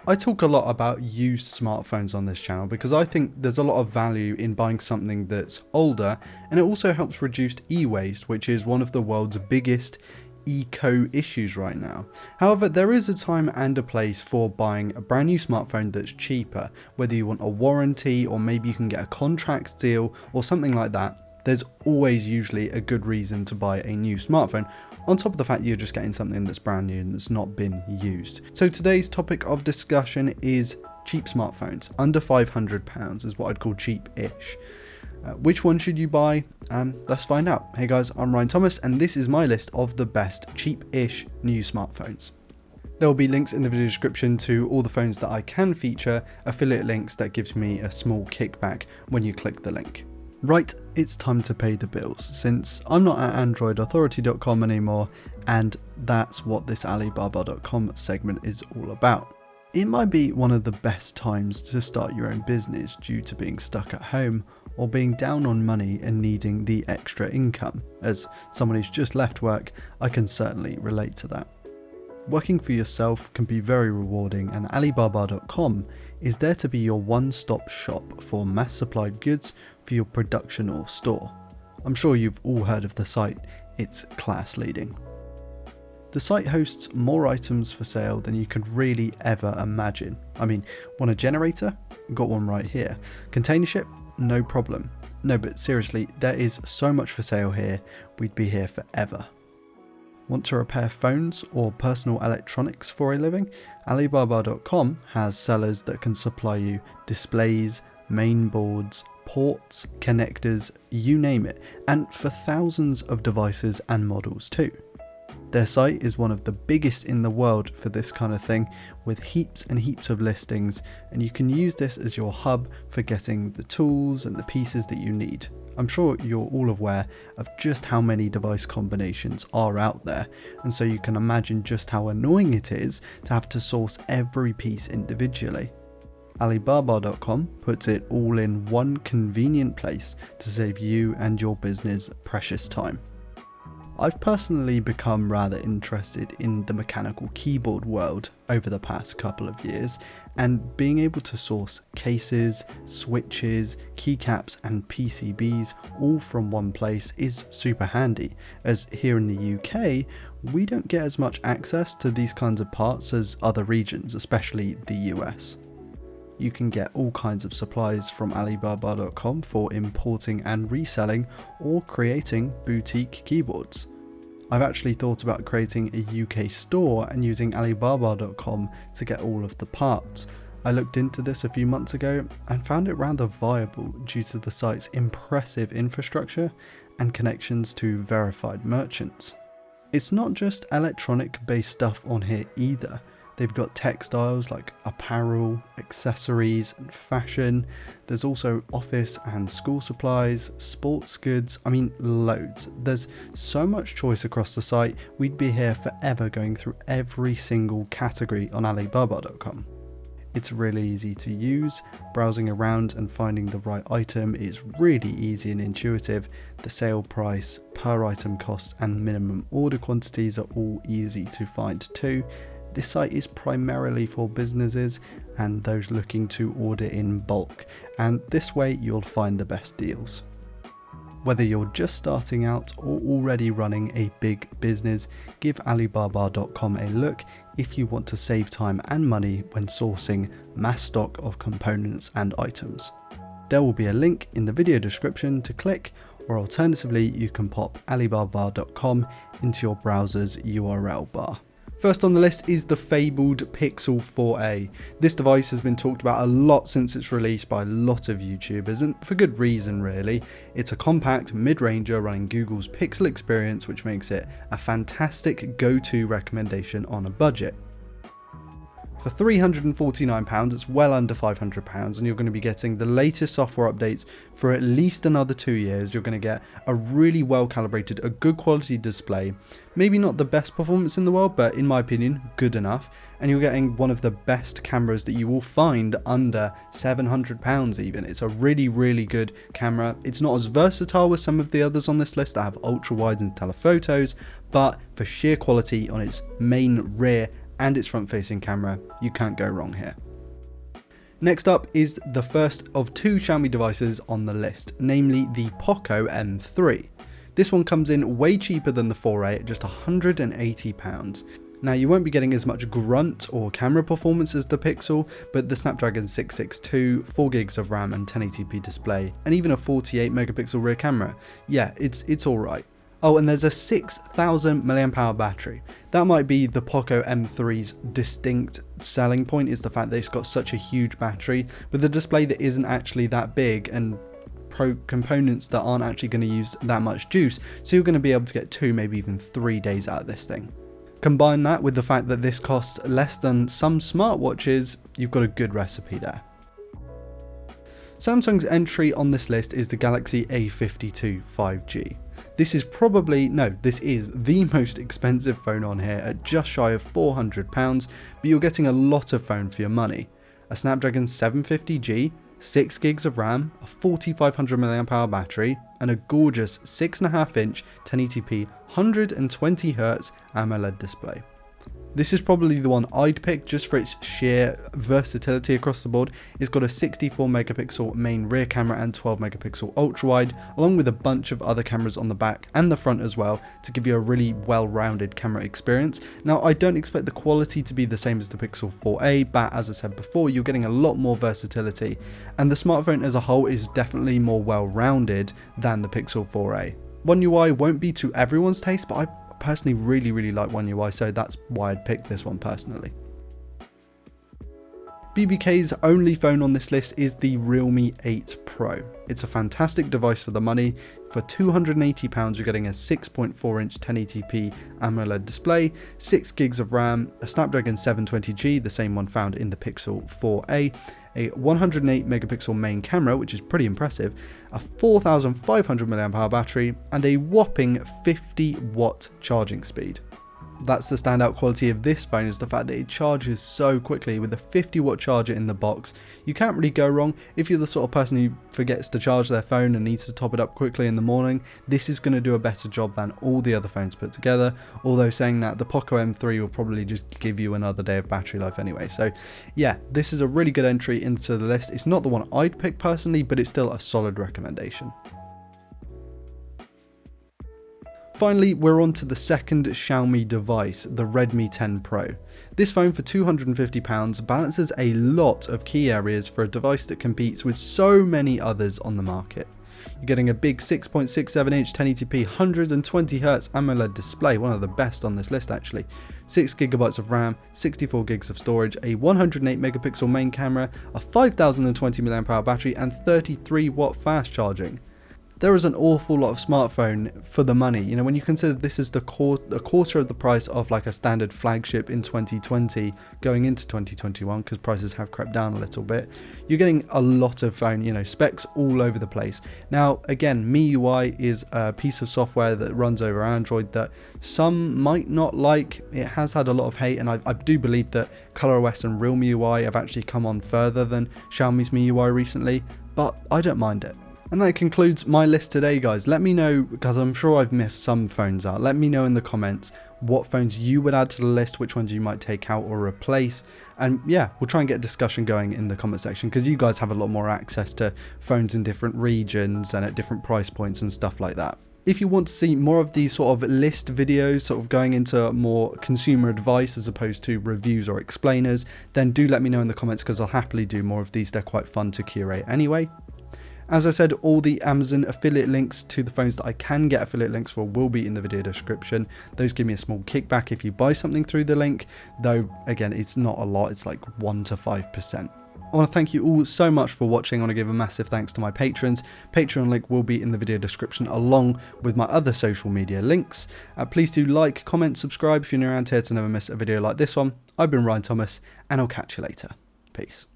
I talk a lot about used smartphones on this channel because I think there's a lot of value in buying something that's older, and it also helps reduce e-waste, which is one of the world's biggest eco issues right now. However, there is a time and a place for buying a brand new smartphone that's cheaper, whether you want a warranty or maybe you can get a contract deal or something like that. There's always usually a good reason to buy a new smartphone, on top of the fact you're just getting something that's brand new and that's not been used. So today's topic of discussion is cheap smartphones. Under £500 is what I'd call cheap-ish. Which one should you buy? Let's find out. Hey guys, I'm Ryan Thomas and this is my list of the best cheap-ish new smartphones. There will be links in the video description to all the phones that I can feature, affiliate links that gives me a small kickback when you click the link. Right, it's time to pay the bills, since I'm not at AndroidAuthority.com anymore, and that's what this Alibaba.com segment is all about. It might be one of the best times to start your own business due to being stuck at home or being down on money and needing the extra income. As someone who's just left work, I can certainly relate to that. Working for yourself can be very rewarding, and Alibaba.com is there to be your one-stop shop for mass supplied goods for your production or store. I'm sure you've all heard of the site, it's class leading. The site hosts more items for sale than you could really ever imagine. I mean, want a generator? Got one right here. Container ship? No problem. No, but seriously, there is so much for sale here, we'd be here forever. Want to repair phones or personal electronics for a living? Alibaba.com has sellers that can supply you displays, main boards, ports, connectors, you name it, and for thousands of devices and models too. Their site is one of the biggest in the world for this kind of thing, with heaps and heaps of listings, and you can use this as your hub for getting the tools and the pieces that you need. I'm sure you're all aware of just how many device combinations are out there, and so you can imagine just how annoying it is to have to source every piece individually. Alibaba.com puts it all in one convenient place to save you and your business precious time. I've personally become rather interested in the mechanical keyboard world over the past couple of years, and being able to source cases, switches, keycaps and PCBs all from one place is super handy, as here in the UK we don't get as much access to these kinds of parts as other regions, especially the US. You can get all kinds of supplies from Alibaba.com for importing and reselling or creating boutique keyboards. I've actually thought about creating a UK store and using Alibaba.com to get all of the parts. I looked into this a few months ago and found it rather viable due to the site's impressive infrastructure and connections to verified merchants. It's not just electronic based stuff on here either. They've got textiles like apparel, accessories and fashion. There's also office and school supplies, sports goods, I mean loads. There's so much choice across the site, we'd be here forever going through every single category on Alibaba.com. It's really easy to use, browsing around and finding the right item is really easy and intuitive. The sale price, per item cost and minimum order quantities are all easy to find too. This site is primarily for businesses and those looking to order in bulk, and this way you'll find the best deals. Whether you're just starting out or already running a big business, give Alibaba.com a look if you want to save time and money when sourcing mass stock of components and items. There will be a link in the video description to click, or alternatively you can pop Alibaba.com into your browser's URL bar. First on the list is the fabled Pixel 4a. This device has been talked about a lot since its release by a lot of YouTubers, and for good reason really. It's a compact mid-ranger running Google's Pixel experience, which makes it a fantastic go-to recommendation on a budget. For £349, it's well under £500, and you're going to be getting the latest software updates for at least another 2 years. You're going to get a really well calibrated, a good quality display, maybe not the best performance in the world, but in my opinion, good enough, and you're getting one of the best cameras that you will find under £700 even. It's a really, really good camera. It's not as versatile as some of the others on this list that have ultra wide and telephotos, but for sheer quality on its main rear and its front-facing camera. You can't go wrong here. Next up is the first of two Xiaomi devices on the list, namely the Poco M3. This one comes in way cheaper than the 4A at just £180. Now you won't be getting as much grunt or camera performance as the Pixel, but the Snapdragon 662, 4GB of RAM and 1080p display, and even a 48 megapixel rear camera. Yeah, it's alright. Oh, and there's a 6000 mAh battery. That might be the Poco M3's distinct selling point, is the fact that it's got such a huge battery, with a display that isn't actually that big and components that aren't actually going to use that much juice, so you're going to be able to get 2, maybe even 3 days out of this thing. Combine that with the fact that this costs less than some smartwatches, you've got a good recipe there. Samsung's entry on this list is the Galaxy A52 5G. This is the most expensive phone on here at just shy of £400, but you're getting a lot of phone for your money. A Snapdragon 750G, 6GB of RAM, a 4500 mAh battery, and a gorgeous 6.5-inch 1080p 120Hz AMOLED display. This is probably the one I'd pick just for its sheer versatility across the board. It's got a 64 megapixel main rear camera and 12 megapixel ultra wide, along with a bunch of other cameras on the back and the front as well, to give you a really well-rounded camera experience. Now, I don't expect the quality to be the same as the Pixel 4a, but as I said before, you're getting a lot more versatility, and the smartphone as a whole is definitely more well-rounded than the Pixel 4a. One UI won't be to everyone's taste, but I personally really like One UI, so that's why I'd pick this one personally. BBK's only phone on this list is the Realme 8 Pro. It's a fantastic device for the money. For £280 you're getting a 6.4-inch 1080p AMOLED display, 6GB of RAM, a Snapdragon 720G, the same one found in the Pixel 4a, a 108 megapixel main camera, which is pretty impressive, a 4500 mAh battery, and a whopping 50 watt charging speed. That's the standout quality of this phone, is the fact that it charges so quickly. With a 50 watt charger in the box, you can't really go wrong. If you're the sort of person who forgets to charge their phone and needs to top it up quickly in the morning, this is going to do a better job than all the other phones put together. Although saying that, the Poco M3 will probably just give you another day of battery life anyway. So yeah, this is a really good entry into the list. It's not the one I'd pick personally, but it's still a solid recommendation. Finally, we're on to the second Xiaomi device, the Redmi 10 Pro. This phone for £250 balances a lot of key areas for a device that competes with so many others on the market. You're getting a big 6.67-inch 1080p 120Hz AMOLED display, one of the best on this list actually, 6GB of RAM, 64GB of storage, a 108 megapixel main camera, a 5020 mAh battery, and 33 watt fast charging. There is an awful lot of smartphone for the money. You know, when you consider this is a quarter of the price of like a standard flagship in 2020 going into 2021, because prices have crept down a little bit, you're getting a lot of phone, you know, specs all over the place. Now, again, MIUI is a piece of software that runs over Android that some might not like. It has had a lot of hate, and I do believe that ColorOS and Realme UI have actually come on further than Xiaomi's MIUI recently, but I don't mind it. And that concludes my list today, guys. Let me know, because I'm sure I've missed some phones out. Let me know in the comments what phones you would add to the list, which ones you might take out or replace. And yeah, we'll try and get a discussion going in the comment section, because you guys have a lot more access to phones in different regions and at different price points and stuff like that. If you want to see more of these sort of list videos, sort of going into more consumer advice as opposed to reviews or explainers, then do let me know in the comments, because I'll happily do more of these. They're quite fun to curate anyway. As I said, all the Amazon affiliate links to the phones that I can get affiliate links for will be in the video description. Those give me a small kickback if you buy something through the link, though again, it's not a lot, it's like 1 to 5%. I want to thank you all so much for watching. I want to give a massive thanks to my patrons. Patreon link will be in the video description along with my other social media links. Please do like, comment, subscribe if you're new around here to never miss a video like this one. I've been Ryan Thomas, and I'll catch you later. Peace.